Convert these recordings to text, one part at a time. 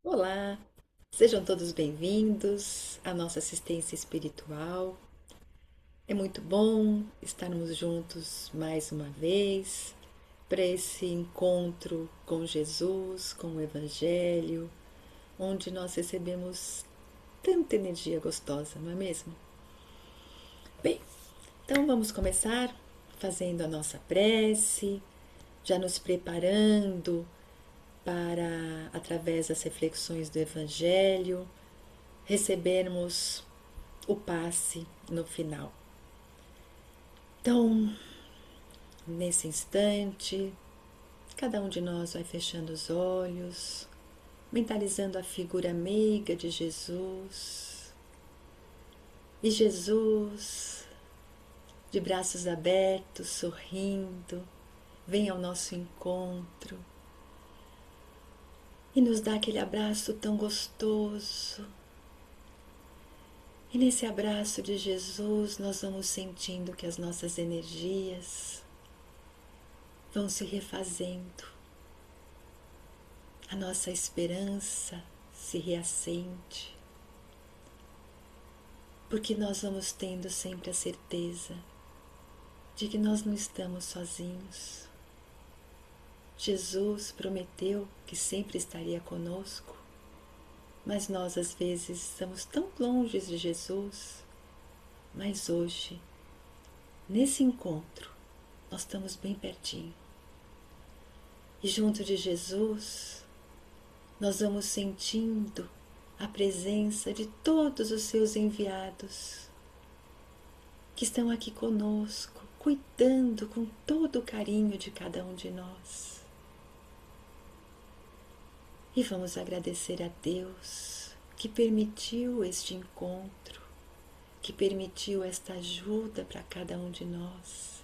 Olá, sejam todos bem-vindos à nossa assistência espiritual. É muito bom estarmos juntos mais uma vez para esse encontro com Jesus, com o Evangelho, onde nós recebemos tanta energia gostosa, não é mesmo? Bem, então vamos começar fazendo a nossa prece, já nos preparando para, através das reflexões do Evangelho, recebermos o passe no final. Então, nesse instante, cada um de nós vai fechando os olhos, mentalizando a figura meiga de Jesus. E Jesus, de braços abertos, sorrindo, vem ao nosso encontro e nos dá aquele abraço tão gostoso. E nesse abraço de Jesus, nós vamos sentindo que as nossas energias vão se refazendo, a nossa esperança se reacende, porque nós vamos tendo sempre a certeza de que nós não estamos sozinhos. Jesus prometeu que sempre estaria conosco, mas nós às vezes estamos tão longe de Jesus. Mas hoje, nesse encontro, nós estamos bem pertinho. E junto de Jesus, nós vamos sentindo a presença de todos os seus enviados que estão aqui conosco, cuidando com todo o carinho de cada um de nós. E vamos agradecer a Deus que permitiu este encontro, que permitiu esta ajuda para cada um de nós.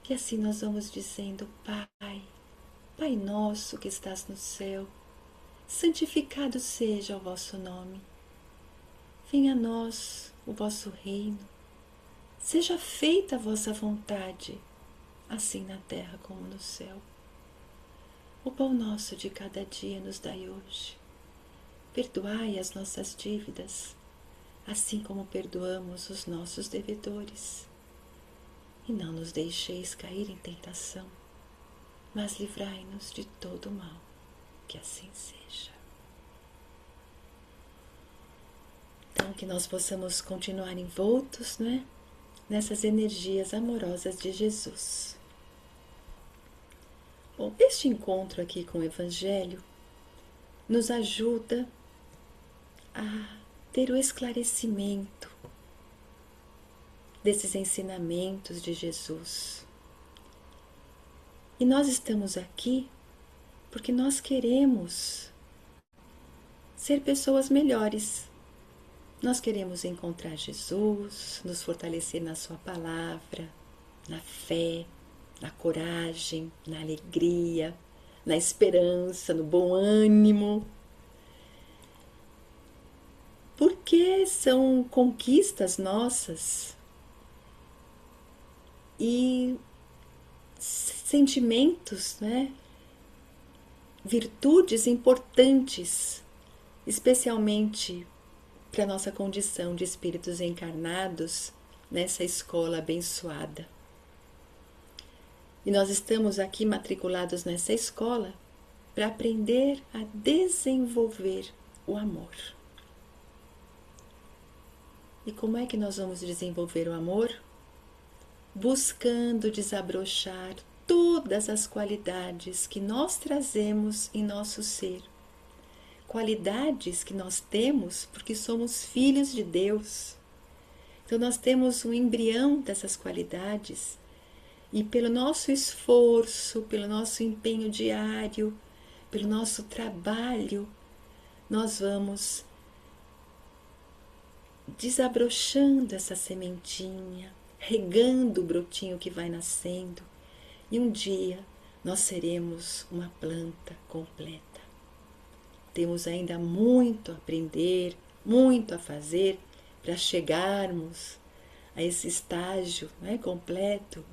E assim nós vamos dizendo: Pai, Pai nosso que estás no céu, santificado seja o vosso nome. Venha a nós o vosso reino. Seja feita a vossa vontade, assim na terra como no céu. O pão nosso de cada dia nos dai hoje. Perdoai as nossas dívidas, assim como perdoamos os nossos devedores. E não nos deixeis cair em tentação, mas livrai-nos de todo o mal. Que assim seja. Então, que nós possamos continuar envoltos, nessas energias amorosas de Jesus. Bom, este encontro aqui com o Evangelho nos ajuda a ter o esclarecimento desses ensinamentos de Jesus. E nós estamos aqui porque nós queremos ser pessoas melhores. Nós queremos encontrar Jesus, nos fortalecer na Sua palavra, na fé, na coragem, na alegria, na esperança, no bom ânimo. Porque são conquistas nossas e sentimentos, virtudes importantes, especialmente para a nossa condição de espíritos encarnados nessa escola abençoada. E nós estamos aqui matriculados nessa escola para aprender a desenvolver o amor. E como é que nós vamos desenvolver o amor? Buscando desabrochar todas as qualidades que nós trazemos em nosso ser. Qualidades que nós temos porque somos filhos de Deus. Então nós temos um embrião dessas qualidades e pelo nosso esforço, pelo nosso empenho diário, pelo nosso trabalho, nós vamos desabrochando essa sementinha, regando o brotinho que vai nascendo, e um dia nós seremos uma planta completa. Temos ainda muito a aprender, muito a fazer para chegarmos a esse estágio completo,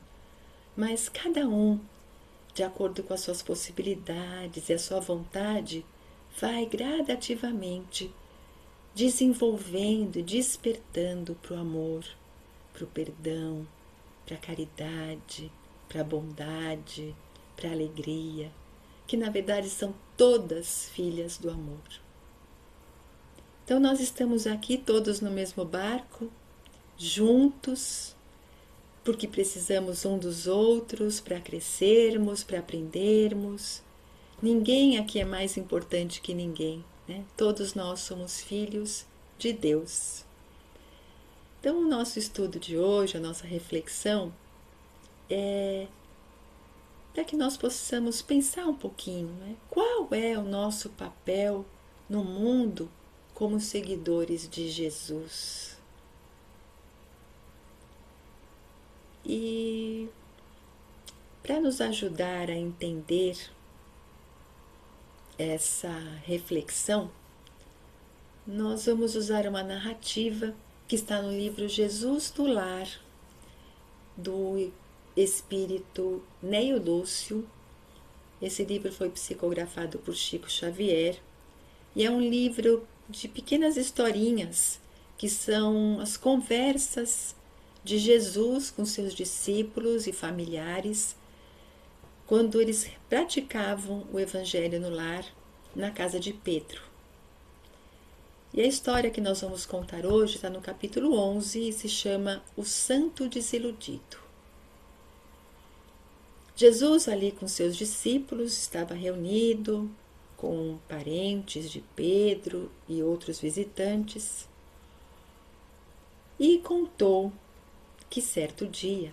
mas cada um, de acordo com as suas possibilidades e a sua vontade, vai gradativamente desenvolvendo e despertando para o amor, para o perdão, para a caridade, para a bondade, para a alegria, que na verdade são todas filhas do amor. Então nós estamos aqui todos no mesmo barco, juntos, porque precisamos um dos outros para crescermos, para aprendermos. Ninguém aqui é mais importante que ninguém, né? Todos nós somos filhos de Deus. Então o nosso estudo de hoje, a nossa reflexão, é para que nós possamos pensar um pouquinho, né? Qual é o nosso papel no mundo como seguidores de Jesus? E para nos ajudar a entender essa reflexão, nós vamos usar uma narrativa que está no livro Jesus no Lar, do espírito Neio Lúcio. Esse livro foi psicografado por Chico Xavier e é um livro de pequenas historinhas que são as conversas de Jesus com seus discípulos e familiares quando eles praticavam o Evangelho no lar, na casa de Pedro. E a história que nós vamos contar hoje está no capítulo 11 e se chama O Santo Desiludido. Jesus, ali com seus discípulos, estava reunido com parentes de Pedro e outros visitantes e contou que certo dia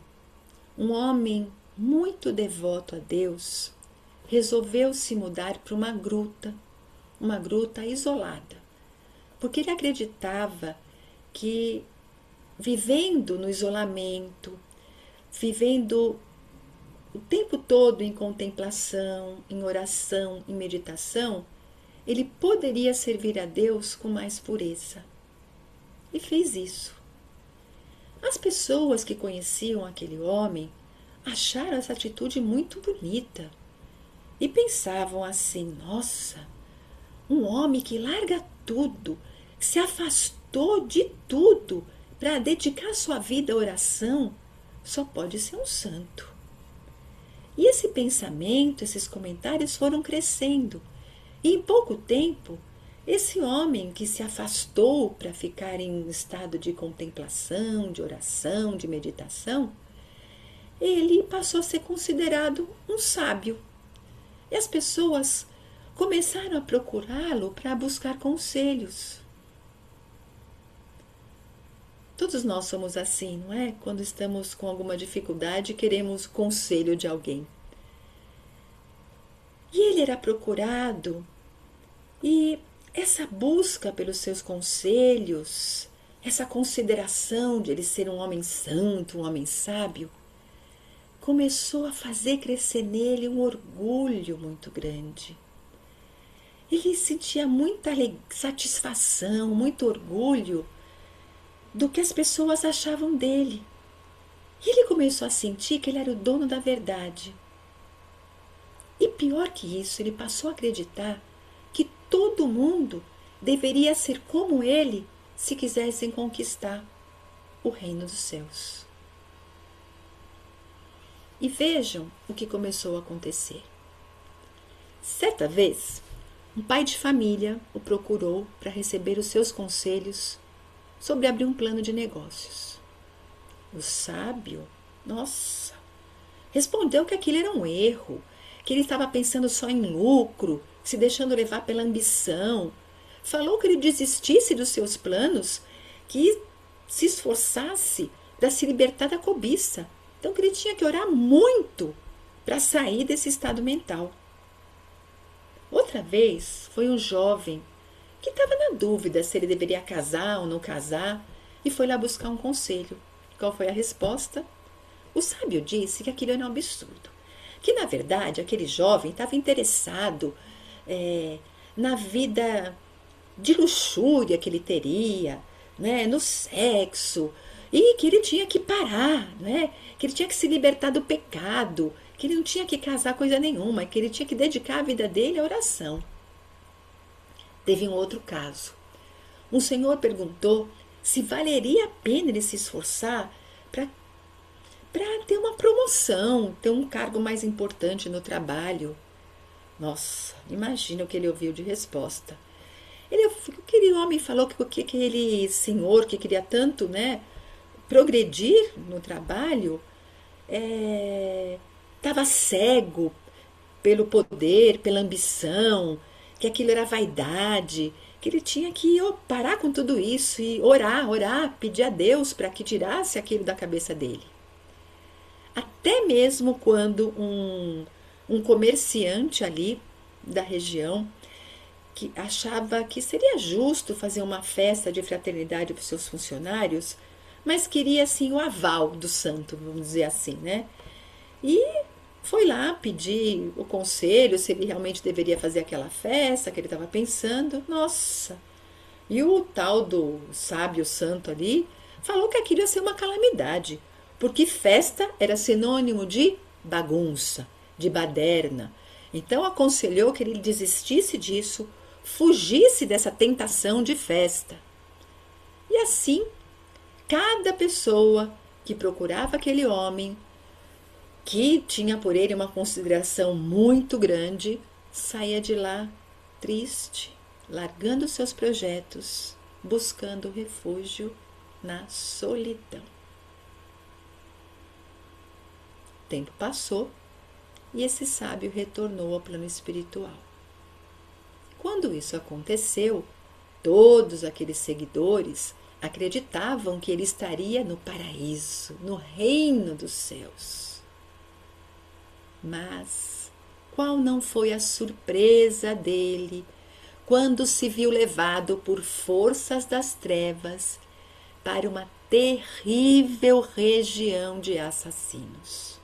um homem muito devoto a Deus resolveu se mudar para uma gruta isolada, porque ele acreditava que vivendo no isolamento, vivendo o tempo todo em contemplação, em oração, em meditação, ele poderia servir a Deus com mais pureza. E fez isso. As pessoas que conheciam aquele homem acharam essa atitude muito bonita e pensavam assim: nossa, um homem que larga tudo, que se afastou de tudo para dedicar sua vida à oração, só pode ser um santo. E esse pensamento, esses comentários foram crescendo. E em pouco tempo, esse homem que se afastou para ficar em um estado de contemplação, de oração, de meditação, ele passou a ser considerado um sábio. E as pessoas começaram a procurá-lo para buscar conselhos. Todos nós somos assim, não é? Quando estamos com alguma dificuldade, queremos conselho de alguém. E ele era procurado, e essa busca pelos seus conselhos, essa consideração de ele ser um homem santo, um homem sábio, começou a fazer crescer nele um orgulho muito grande. Ele sentia muita satisfação, muito orgulho do que as pessoas achavam dele. E ele começou a sentir que ele era o dono da verdade. E pior que isso, ele passou a acreditar que todo mundo deveria ser como ele se quisessem conquistar o reino dos céus. E vejam o que começou a acontecer. Certa vez, um pai de família o procurou para receber os seus conselhos sobre abrir um plano de negócios. O sábio, respondeu que aquilo era um erro, que ele estava pensando só em lucro, se deixando levar pela ambição. Falou que ele desistisse dos seus planos, que se esforçasse para se libertar da cobiça. Então que ele tinha que orar muito para sair desse estado mental. Outra vez foi um jovem que estava na dúvida se ele deveria casar ou não casar e foi lá buscar um conselho. Qual foi a resposta? O sábio disse que aquilo era um absurdo, que na verdade aquele jovem estava interessado na vida de luxúria que ele teria, né, no sexo, e que ele tinha que parar, né, que ele tinha que se libertar do pecado, que ele não tinha que casar coisa nenhuma, que ele tinha que dedicar a vida dele à oração. Teve um outro caso. Um senhor perguntou se valeria a pena ele se esforçar para ter uma promoção, ter um cargo mais importante no trabalho. Nossa, imagina o que ele ouviu de resposta. Aquele homem falou que aquele senhor que queria tanto, né, progredir no trabalho, estava cego pelo poder, pela ambição, que aquilo era vaidade, que ele tinha que parar com tudo isso e orar, pedir a Deus para que tirasse aquilo da cabeça dele. Até mesmo quando um comerciante ali da região que achava que seria justo fazer uma festa de fraternidade para os seus funcionários, mas queria assim o aval do santo, vamos dizer assim, né? E foi lá pedir o conselho se ele realmente deveria fazer aquela festa que ele estava pensando. Nossa! E o tal do sábio santo ali falou que aquilo ia ser uma calamidade, porque festa era sinônimo de bagunça, de baderna. Então aconselhou que ele desistisse disso, fugisse dessa tentação de festa. E assim, cada pessoa que procurava aquele homem, que tinha por ele uma consideração muito grande, saía de lá triste, largando seus projetos, buscando refúgio na solidão. O tempo passou e esse sábio retornou ao plano espiritual. Quando isso aconteceu, todos aqueles seguidores acreditavam que ele estaria no paraíso, no reino dos céus. Mas qual não foi a surpresa dele quando se viu levado por forças das trevas para uma terrível região de assassinos?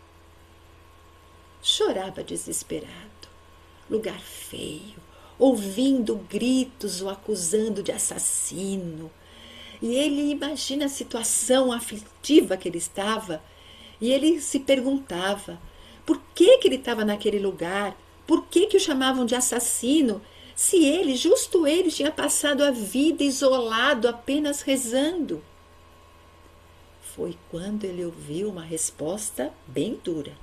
Chorava desesperado, lugar feio, ouvindo gritos o acusando de assassino. E ele imagina a situação aflitiva que ele estava, e ele se perguntava por que ele estava naquele lugar, por que o chamavam de assassino, se ele, justo ele, tinha passado a vida isolado, apenas rezando. Foi quando ele ouviu uma resposta bem dura,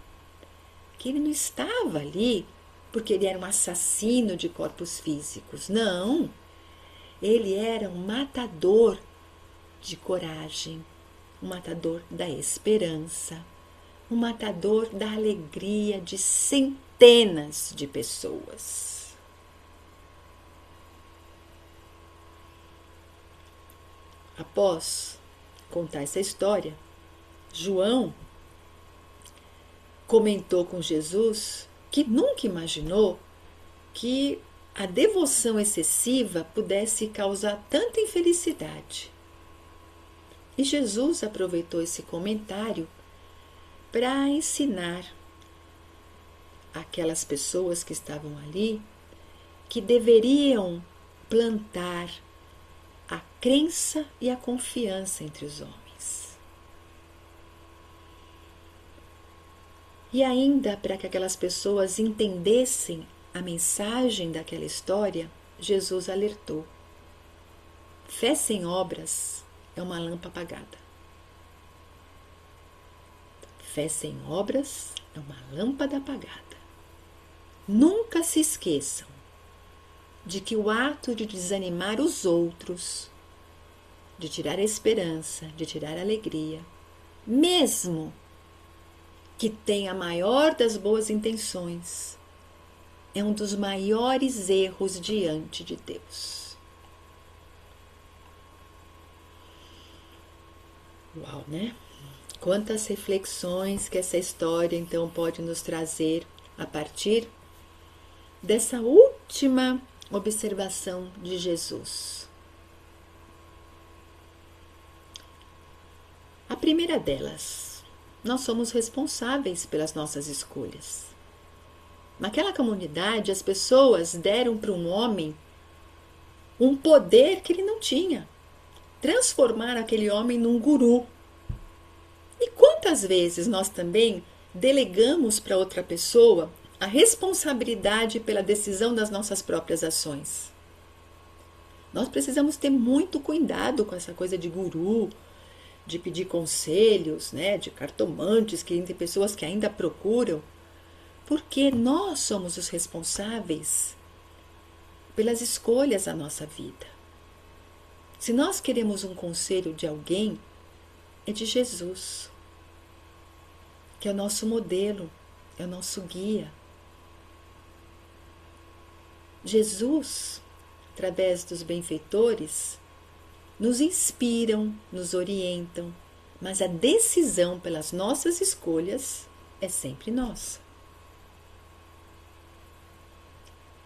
que ele não estava ali porque ele era um assassino de corpos físicos. Não, ele era um matador de coragem, um matador da esperança, um matador da alegria de centenas de pessoas. Após contar essa história, João comentou com Jesus que nunca imaginou que a devoção excessiva pudesse causar tanta infelicidade. E Jesus aproveitou esse comentário para ensinar aquelas pessoas que estavam ali que deveriam plantar a crença e a confiança entre os homens. E ainda para que aquelas pessoas entendessem a mensagem daquela história, Jesus alertou: fé sem obras é uma lâmpada apagada. Fé sem obras é uma lâmpada apagada. Nunca se esqueçam de que o ato de desanimar os outros, de tirar a esperança, de tirar a alegria, mesmo que tenha a maior das boas intenções, é um dos maiores erros diante de Deus. Uau, né? Quantas reflexões que essa história então pode nos trazer a partir dessa última observação de Jesus. A primeira delas: nós somos responsáveis pelas nossas escolhas. Naquela comunidade, as pessoas deram para um homem um poder que ele não tinha. Transformaram aquele homem num guru. E quantas vezes nós também delegamos para outra pessoa a responsabilidade pela decisão das nossas próprias ações? Nós precisamos ter muito cuidado com essa coisa de guru, de pedir conselhos, né, de cartomantes, que tem pessoas que ainda procuram, porque nós somos os responsáveis pelas escolhas da nossa vida. Se nós queremos um conselho de alguém, é de Jesus, que é o nosso modelo, é o nosso guia. Jesus, através dos benfeitores, nos inspiram, nos orientam, mas a decisão pelas nossas escolhas é sempre nossa.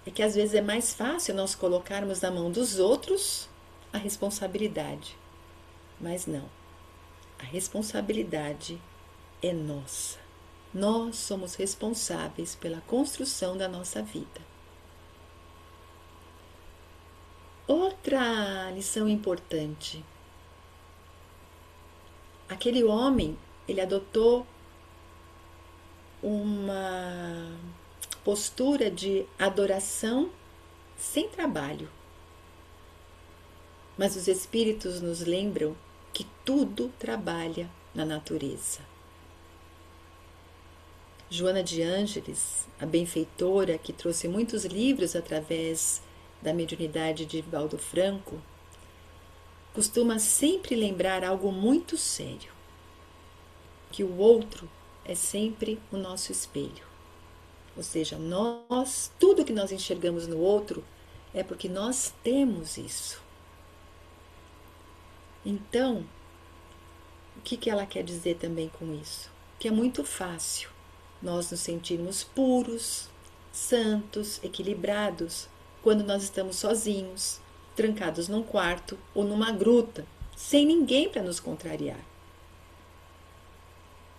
É que às vezes é mais fácil nós colocarmos na mão dos outros a responsabilidade, mas não. A responsabilidade é nossa. Nós somos responsáveis pela construção da nossa vida. Outra lição importante. Aquele homem, ele adotou uma postura de adoração sem trabalho. Mas os espíritos nos lembram que tudo trabalha na natureza. Joana de Ângeles, a benfeitora que trouxe muitos livros através da mediunidade de Divaldo Franco, costuma sempre lembrar algo muito sério, que o outro é sempre o nosso espelho. Ou seja, nós, tudo que nós enxergamos no outro é porque nós temos isso. Então, o que ela quer dizer também com isso? Que é muito fácil nós nos sentirmos puros, santos, equilibrados, quando nós estamos sozinhos, trancados num quarto ou numa gruta, sem ninguém para nos contrariar.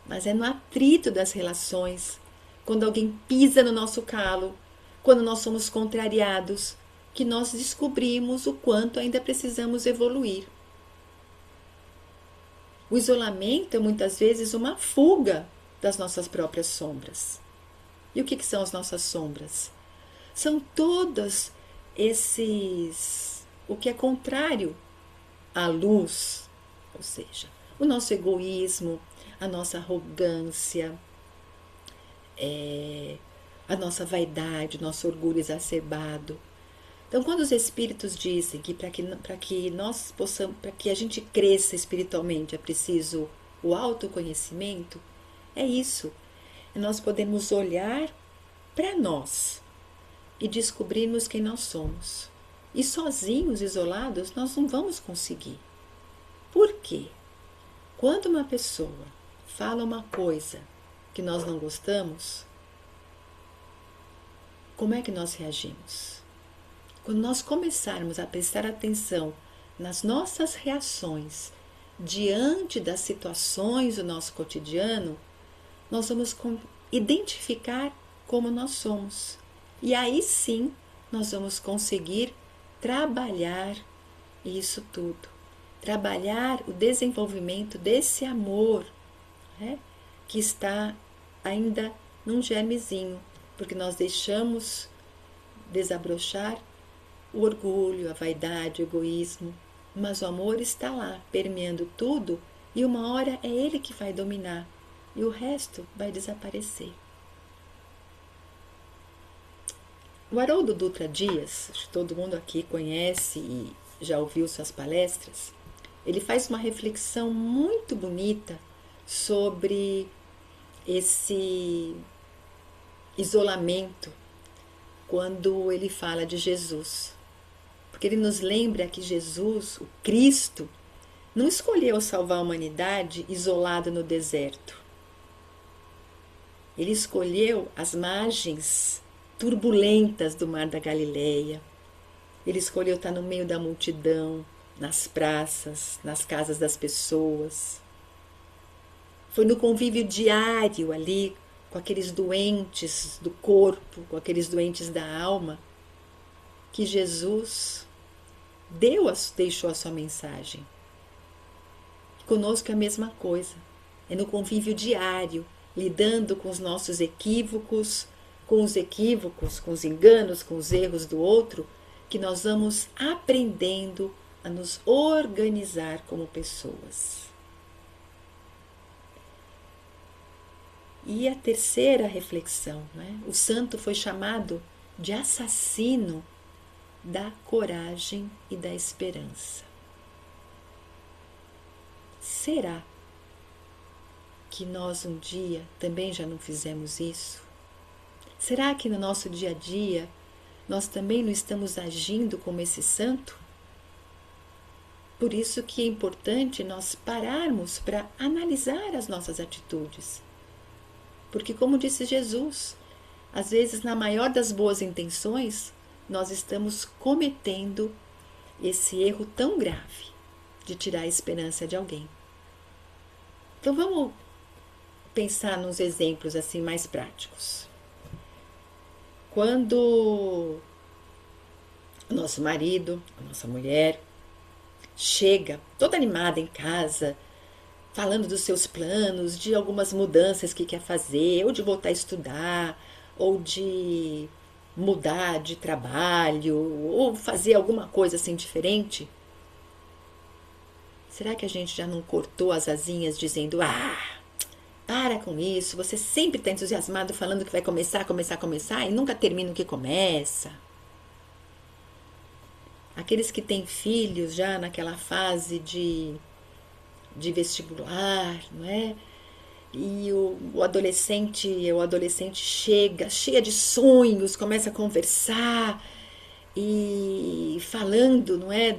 Mas é no atrito das relações, quando alguém pisa no nosso calo, quando nós somos contrariados, que nós descobrimos o quanto ainda precisamos evoluir. O isolamento é muitas vezes uma fuga das nossas próprias sombras. E o que são as nossas sombras? São todos o que é contrário à luz, ou seja, o nosso egoísmo, a nossa arrogância, a nossa vaidade, o nosso orgulho exacerbado. Então, quando os espíritos dizem que para que nós possamos, para que a gente cresça espiritualmente é preciso o autoconhecimento, é isso. É nós podemos olhar para nós e descobrirmos quem nós somos. E sozinhos, isolados, nós não vamos conseguir. Por quê? Quando uma pessoa fala uma coisa que nós não gostamos, como é que nós reagimos? Quando nós começarmos a prestar atenção nas nossas reações diante das situações do nosso cotidiano, nós vamos identificar como nós somos. E aí sim, nós vamos conseguir trabalhar isso tudo. Trabalhar o desenvolvimento desse amor, né, que está ainda num germezinho, porque nós deixamos desabrochar o orgulho, a vaidade, o egoísmo, mas o amor está lá, permeando tudo, e uma hora é ele que vai dominar, e o resto vai desaparecer. O Haroldo Dutra Dias, acho que todo mundo aqui conhece e já ouviu suas palestras, ele faz uma reflexão muito bonita sobre esse isolamento quando ele fala de Jesus. Porque ele nos lembra que Jesus, o Cristo, não escolheu salvar a humanidade isolado no deserto. Ele escolheu as margens turbulentas do Mar da Galileia. Ele escolheu estar no meio da multidão, nas praças, nas casas das pessoas. Foi no convívio diário ali, com aqueles doentes do corpo, com aqueles doentes da alma, que Jesus deixou a sua mensagem. Conosco é a mesma coisa. É no convívio diário, lidando com os nossos equívocos, com os enganos, com os erros do outro, que nós vamos aprendendo a nos organizar como pessoas. E a terceira reflexão, né? O santo foi chamado de assassino da coragem e da esperança. Será que nós um dia também já não fizemos isso? Será que no nosso dia a dia nós também não estamos agindo como esse santo? Por isso que é importante nós pararmos para analisar as nossas atitudes. Porque, como disse Jesus, às vezes, na maior das boas intenções, nós estamos cometendo esse erro tão grave de tirar a esperança de alguém. Então, vamos pensar nos exemplos assim mais práticos. Quando o nosso marido, a nossa mulher, chega toda animada em casa, falando dos seus planos, de algumas mudanças que quer fazer, ou de voltar a estudar, ou de mudar de trabalho, ou fazer alguma coisa assim diferente. Será que a gente já não cortou as asinhas dizendo: para com isso, você sempre está entusiasmado falando que vai começar e nunca termina o que começa? Aqueles que têm filhos já naquela fase de vestibular, não é? E o adolescente chega cheia de sonhos, começa a conversar e falando, não é,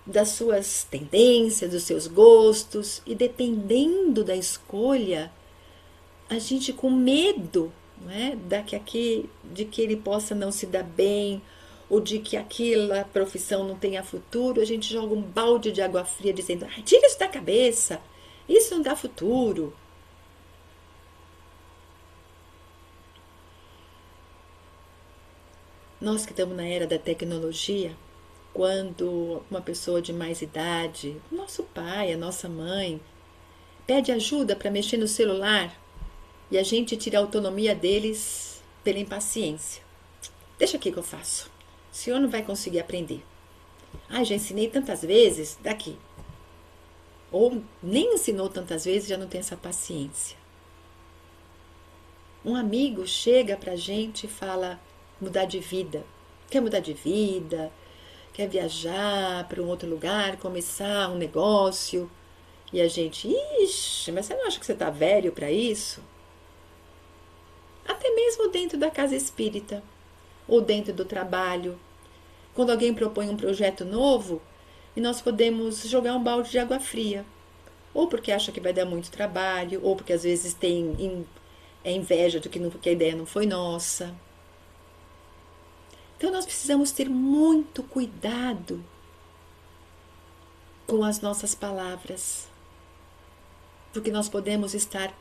das suas tendências, dos seus gostos, e dependendo da escolha, a gente com medo, não é, de que ele possa não se dar bem, ou de que aquela profissão não tenha futuro, a gente joga um balde de água fria dizendo: tira isso da cabeça, isso não dá futuro. Nós que estamos na era da tecnologia, quando uma pessoa de mais idade, o nosso pai, a nossa mãe, pede ajuda para mexer no celular e a gente tira a autonomia deles pela impaciência. Deixa aqui que eu faço. O senhor não vai conseguir aprender. Já ensinei tantas vezes, daqui. Ou nem ensinou tantas vezes, já não tem essa paciência. Um amigo chega pra gente e fala: mudar de vida. Quer mudar de vida? Quer viajar para um outro lugar, começar um negócio? E a gente: ixi, mas você não acha que você tá velho para isso? Até mesmo dentro da casa espírita, ou dentro do trabalho. Quando alguém propõe um projeto novo, e nós podemos jogar um balde de água fria. Ou porque acha que vai dar muito trabalho, ou porque às vezes tem inveja de que a ideia não foi nossa. Então nós precisamos ter muito cuidado com as nossas palavras, porque nós podemos estar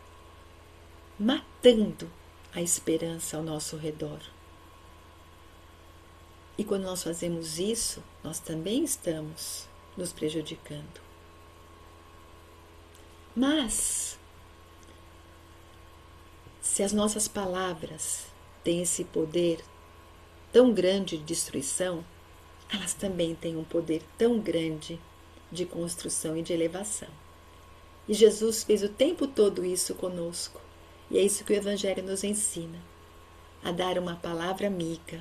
matando a esperança ao nosso redor. E quando nós fazemos isso, nós também estamos nos prejudicando. Mas, se as nossas palavras têm esse poder tão grande de destruição, elas também têm um poder tão grande de construção e de elevação. E Jesus fez o tempo todo isso conosco. E é isso que o Evangelho nos ensina: a dar uma palavra amiga,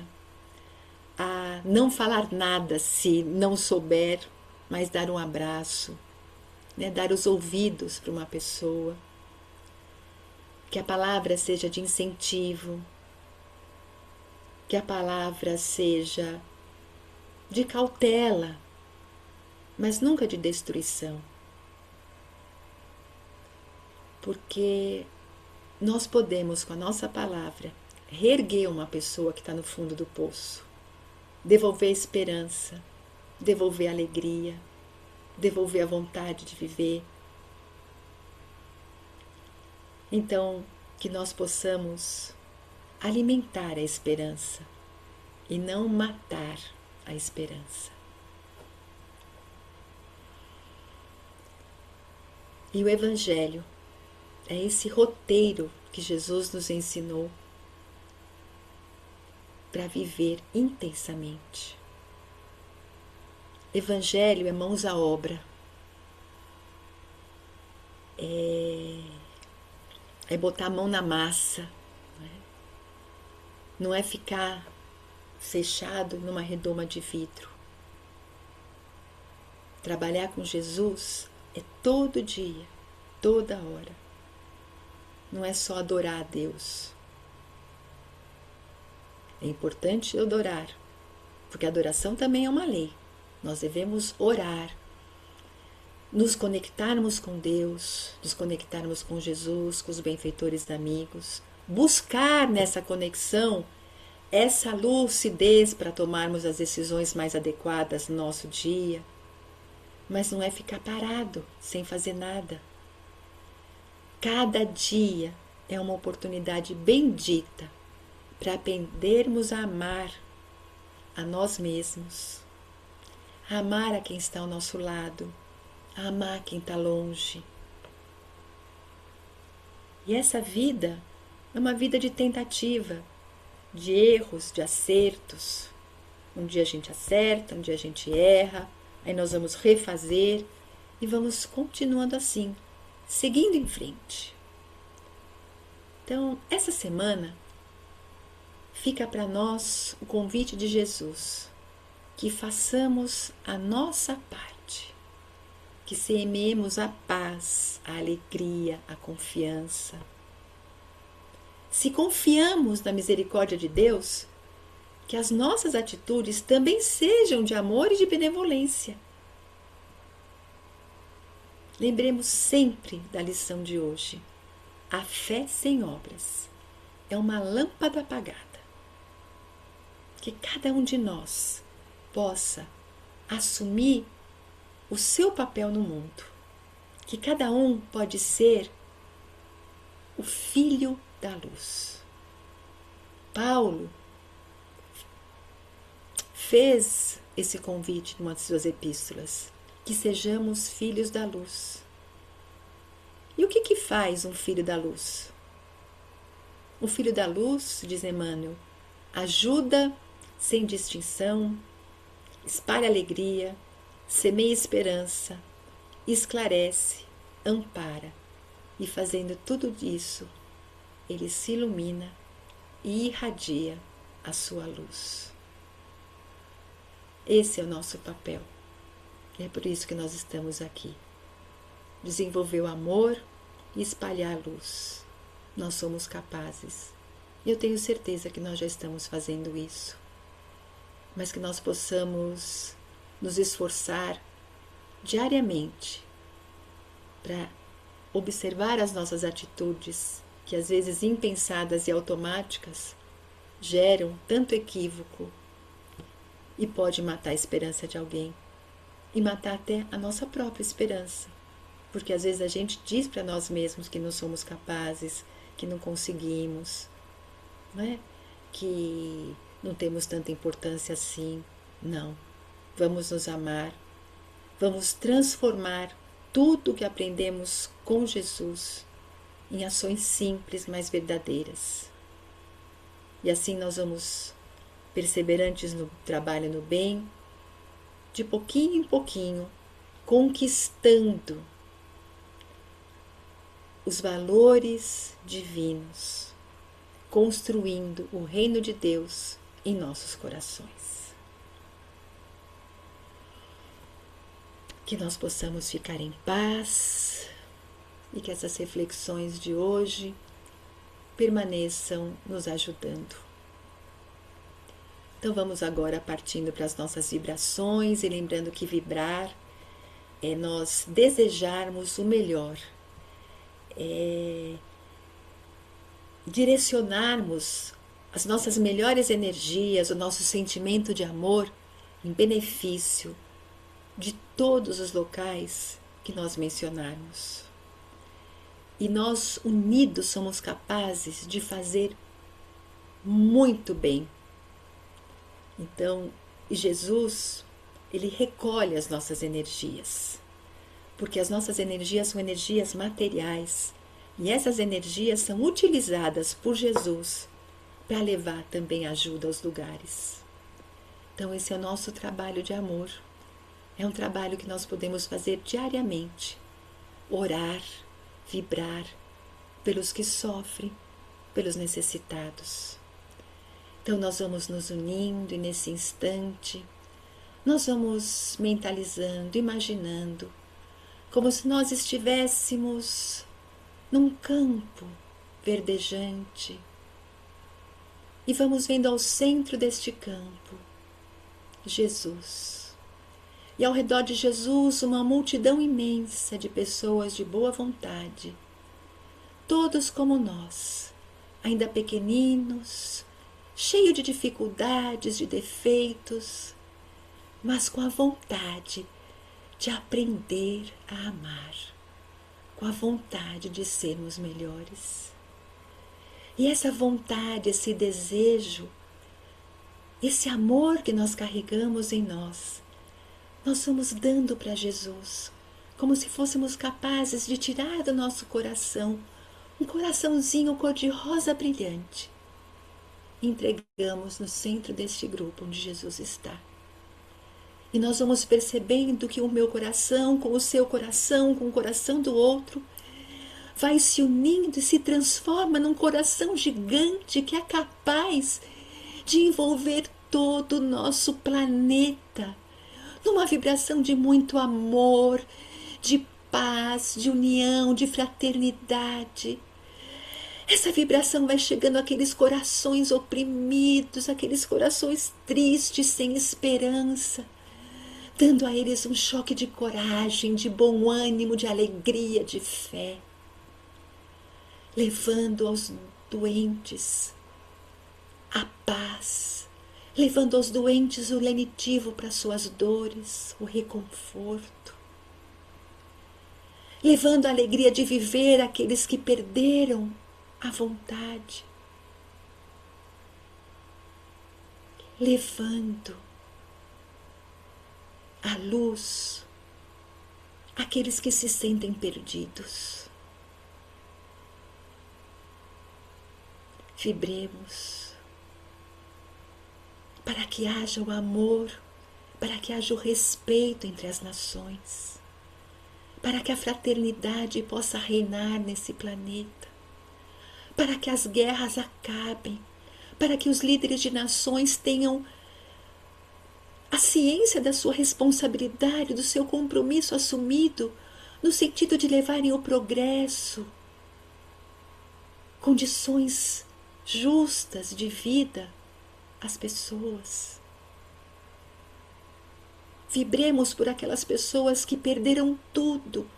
a não falar nada se não souber, mas dar um abraço, né? Dar os ouvidos para uma pessoa, que a palavra seja de incentivo, que a palavra seja de cautela, mas nunca de destruição. Porque nós podemos, com a nossa palavra, reerguer uma pessoa que está no fundo do poço, devolver a esperança, devolver a alegria, devolver a vontade de viver. Então, que nós possamos alimentar a esperança e não matar a esperança. E o Evangelho é esse roteiro que Jesus nos ensinou para viver intensamente. Evangelho é mãos à obra. É botar a mão na massa. Né? Não é ficar fechado numa redoma de vidro. Trabalhar com Jesus é todo dia, toda hora. Não é só adorar a Deus. É importante adorar, porque a adoração também é uma lei. Nós devemos orar, nos conectarmos com Deus, nos conectarmos com Jesus, com os benfeitores amigos, buscar nessa conexão essa lucidez para tomarmos as decisões mais adequadas no nosso dia. Mas não é ficar parado, sem fazer nada. Cada dia é uma oportunidade bendita para aprendermos a amar a nós mesmos, a amar a quem está ao nosso lado, a amar quem está longe. E essa vida é uma vida de tentativa, de erros, de acertos. Um dia a gente acerta, um dia a gente erra, aí nós vamos refazer e vamos continuando assim, seguindo em frente. Então, essa semana fica para nós o convite de Jesus, que façamos a nossa parte, que semeemos a paz, a alegria, a confiança. Se confiamos na misericórdia de Deus, que as nossas atitudes também sejam de amor e de benevolência. Lembremos sempre da lição de hoje. A fé sem obras é uma lâmpada apagada. Que cada um de nós possa assumir o seu papel no mundo. Que cada um pode ser o filho da luz. Paulo fez esse convite em uma de suas epístolas, que sejamos filhos da luz. E o que faz um filho da luz? O filho da luz, diz Emmanuel, ajuda sem distinção, espalha alegria, semeia esperança, esclarece, ampara, e fazendo tudo isso, ele se ilumina e irradia a sua luz. Esse é o nosso papel. E é por isso que nós estamos aqui. Desenvolver o amor e espalhar a luz. Nós somos capazes. E eu tenho certeza que nós já estamos fazendo isso. Mas que nós possamos nos esforçar diariamente para observar as nossas atitudes, que às vezes impensadas e automáticas geram tanto equívoco e pode matar a esperança de alguém e matar até a nossa própria esperança, porque às vezes a gente diz para nós mesmos que não somos capazes, que não conseguimos, não é? Que não temos tanta importância assim. Não, vamos nos amar, vamos transformar tudo o que aprendemos com Jesus em ações simples, mas verdadeiras. E assim nós vamos perseverantes no trabalho no bem, de pouquinho em pouquinho, conquistando os valores divinos, construindo o reino de Deus em nossos corações. Que nós possamos ficar em paz e que essas reflexões de hoje permaneçam nos ajudando. Então vamos agora partindo para as nossas vibrações e lembrando que vibrar é nós desejarmos o melhor, é direcionarmos as nossas melhores energias, o nosso sentimento de amor em benefício de todos os locais que nós mencionarmos. E nós unidos somos capazes de fazer muito bem. Então, Jesus, ele recolhe as nossas energias, porque as nossas energias são energias materiais, e essas energias são utilizadas por Jesus para levar também ajuda aos lugares. Então esse é o nosso trabalho de amor. É um trabalho que nós podemos fazer diariamente. Orar, vibrar pelos que sofrem, pelos necessitados. Então nós vamos nos unindo e nesse instante nós vamos mentalizando, imaginando, como se nós estivéssemos num campo verdejante e vamos vendo ao centro deste campo Jesus. E ao redor de Jesus uma multidão imensa de pessoas de boa vontade, todos como nós, ainda pequeninos, cheios de dificuldades, de defeitos, mas com a vontade de aprender a amar, com a vontade de sermos melhores. E essa vontade, esse desejo, esse amor que nós carregamos em nós, nós vamos dando para Jesus, como se fôssemos capazes de tirar do nosso coração um coraçãozinho cor-de-rosa brilhante. E entregamos no centro deste grupo onde Jesus está. E nós vamos percebendo que o meu coração, com o seu coração, com o coração do outro, vai se unindo e se transforma num coração gigante que é capaz de envolver todo o nosso planeta, numa vibração de muito amor, de paz, de união, de fraternidade. Essa vibração vai chegando àqueles corações oprimidos, aqueles corações tristes, sem esperança, dando a eles um choque de coragem, de bom ânimo, de alegria, de fé, levando aos doentes a paz, levando aos doentes o lenitivo para suas dores, o reconforto, levando a alegria de viver aqueles que perderam a vontade, levando a luz àqueles que se sentem perdidos. Vibremos para que haja o amor, para que haja o respeito entre as nações, para que a fraternidade possa reinar nesse planeta, para que as guerras acabem, para que os líderes de nações tenham a ciência da sua responsabilidade, do seu compromisso assumido, no sentido de levarem o progresso, condições justas de vida às pessoas. Vibremos por aquelas pessoas que perderam tudo,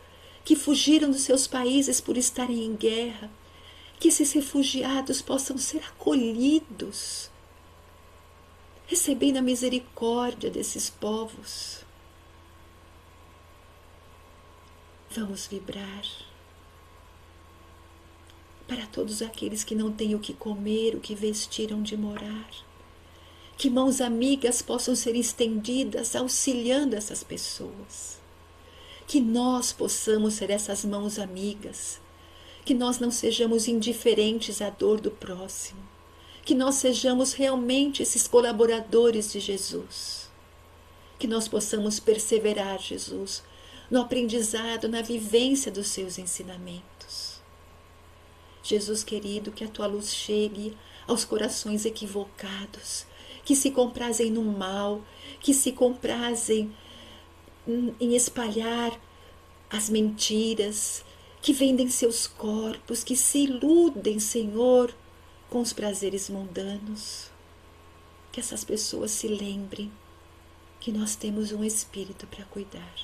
que fugiram dos seus países por estarem em guerra, que esses refugiados possam ser acolhidos, recebendo a misericórdia desses povos. Vamos vibrar para todos aqueles que não têm o que comer, o que vestir, onde morar. Que mãos amigas possam ser estendidas, auxiliando essas pessoas. Que nós possamos ser essas mãos amigas. Que nós não sejamos indiferentes à dor do próximo. Que nós sejamos realmente esses colaboradores de Jesus. Que nós possamos perseverar, Jesus, no aprendizado, na vivência dos seus ensinamentos. Jesus querido, que a tua luz chegue aos corações equivocados, que se comprazem no mal, que se comprazem em espalhar as mentiras, que vendem seus corpos, que se iludem, Senhor, com os prazeres mundanos. Que essas pessoas se lembrem que nós temos um espírito para cuidar.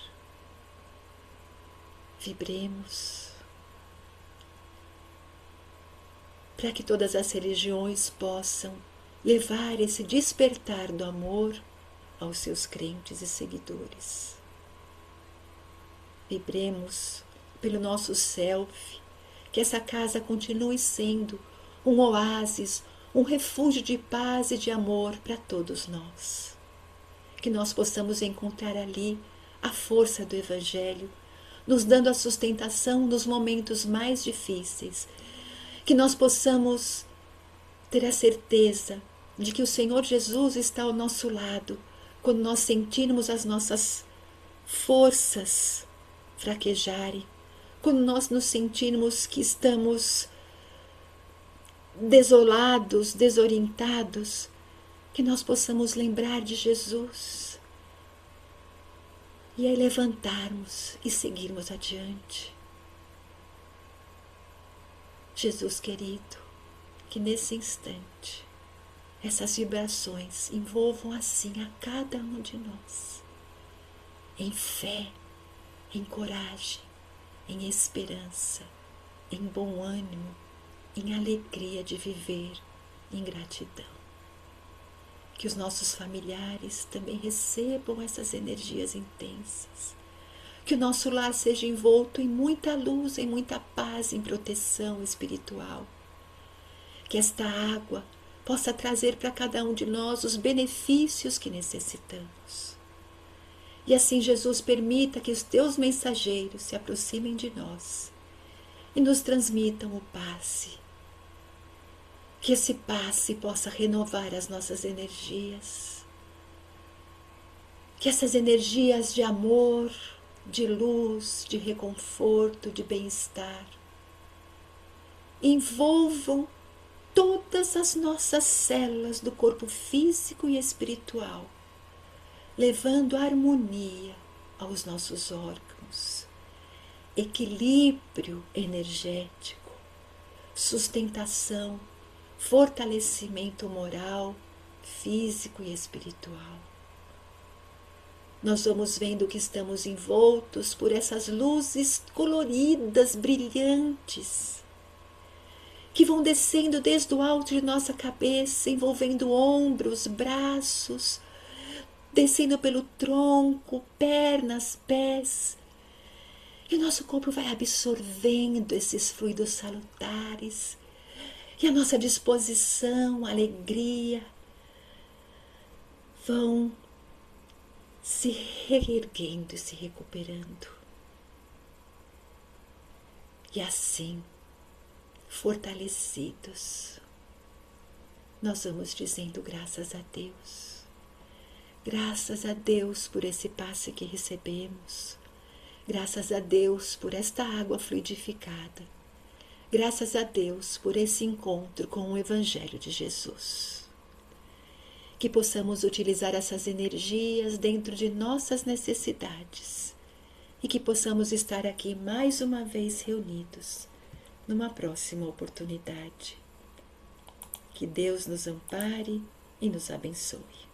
Vibremos para que todas as religiões possam levar esse despertar do amor aos seus crentes e seguidores. Vibremos pelo nosso self, que essa casa continue sendo um oásis, um refúgio de paz e de amor para todos nós. Que nós possamos encontrar ali a força do Evangelho, nos dando a sustentação nos momentos mais difíceis. Que nós possamos ter a certeza de que o Senhor Jesus está ao nosso lado quando nós sentirmos as nossas forças fraquejarem, quando nós nos sentirmos que estamos desolados, desorientados, que nós possamos lembrar de Jesus e aí levantarmos e seguirmos adiante. Jesus querido, que nesse instante essas vibrações envolvam assim a cada um de nós, em fé, em coragem, em esperança, em bom ânimo, em alegria de viver, em gratidão. Que os nossos familiares também recebam essas energias intensas. Que o nosso lar seja envolto em muita luz, em muita paz, em proteção espiritual. Que esta água possa trazer para cada um de nós os benefícios que necessitamos. E assim, Jesus, permita que os teus mensageiros se aproximem de nós e nos transmitam o passe. Que esse passe possa renovar as nossas energias. Que essas energias de amor, de luz, de reconforto, de bem-estar envolvam todas as nossas células do corpo físico e espiritual, levando harmonia aos nossos órgãos, equilíbrio energético, sustentação, fortalecimento moral, físico e espiritual. Nós vamos vendo que estamos envoltos por essas luzes coloridas, brilhantes, que vão descendo desde o alto de nossa cabeça, envolvendo ombros, braços, descendo pelo tronco, pernas, pés. E o nosso corpo vai absorvendo esses fluidos salutares. E a nossa disposição, alegria, vão se reerguendo e se recuperando. E assim, fortalecidos, nós vamos dizendo graças a Deus. Graças a Deus por esse passe que recebemos. Graças a Deus por esta água fluidificada. Graças a Deus por esse encontro com o Evangelho de Jesus. Que possamos utilizar essas energias dentro de nossas necessidades e que possamos estar aqui mais uma vez reunidos numa próxima oportunidade. Que Deus nos ampare e nos abençoe.